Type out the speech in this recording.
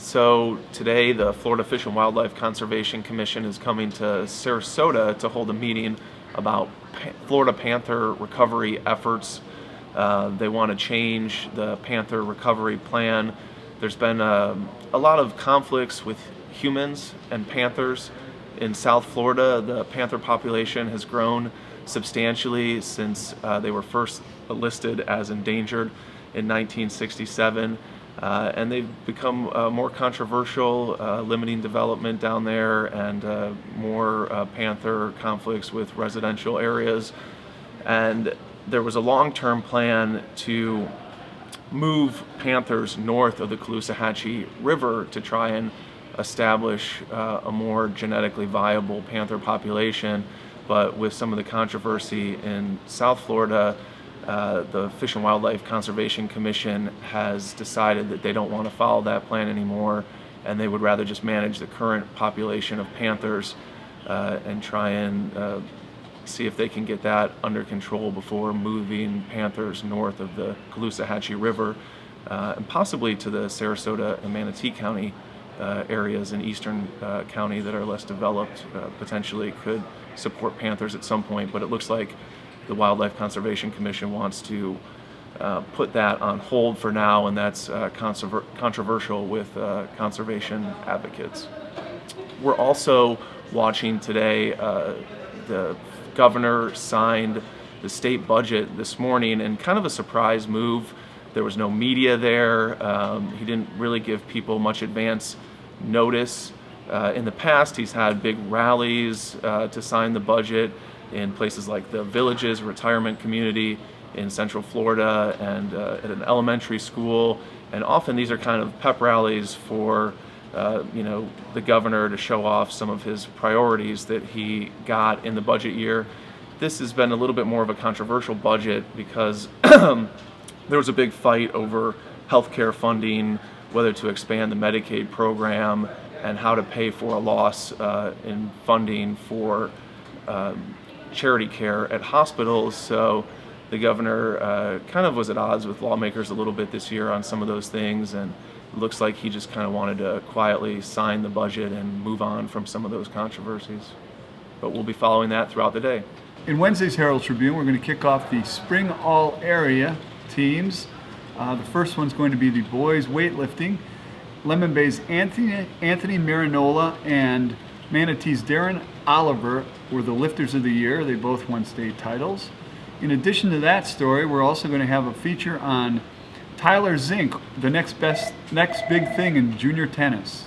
So today the Florida Fish and Wildlife Conservation Commission is coming to Sarasota to hold a meeting about Florida panther recovery efforts. They want to change the panther recovery plan. There's been a lot of conflicts with humans and panthers in South Florida. The panther population has grown substantially since they were first listed as endangered in 1967. And they've become more controversial, limiting development down there, and more panther conflicts with residential areas. And there was a long-term plan to move panthers north of the Caloosahatchee River to try and establish a more genetically viable panther population. But with some of the controversy in South Florida, the Fish and Wildlife Conservation Commission has decided that they don't want to follow that plan anymore, and they would rather just manage the current population of panthers and try and see if they can get that under control before moving panthers north of the Caloosahatchee River and possibly to the Sarasota and Manatee County areas in eastern county that are less developed. Potentially could support panthers at some point, but it looks like the Wildlife Conservation Commission wants to put that on hold for now, and that's controversial with conservation advocates. We're also watching today, the governor signed the state budget this morning, and kind of a surprise move. There was no media there. He didn't really give people much advance notice. In the past, he's had big rallies to sign the budget in places like the Villages retirement community in Central Florida and at an elementary school. And often these are kind of pep rallies for the governor to show off some of his priorities that he got in the budget year. This has been a little bit more of a controversial budget because there was a big fight over healthcare funding, whether to expand the Medicaid program and how to pay for a loss in funding for charity care at hospitals. So the governor kind of was at odds with lawmakers a little bit this year on some of those things, and it looks like he just kind of wanted to quietly sign the budget and move on from some of those controversies. But we'll be following that throughout the day. In Wednesday's Herald-Tribune, we're going to kick off the spring all-area teams. The first one's going to be the boys weightlifting. Lemon Bay's Anthony Marinola and Manatee's Darren Oliver were the lifters of the year. They both won state titles. In addition to that story, we're also going to have a feature on Tyler Zink, the next big thing in junior tennis.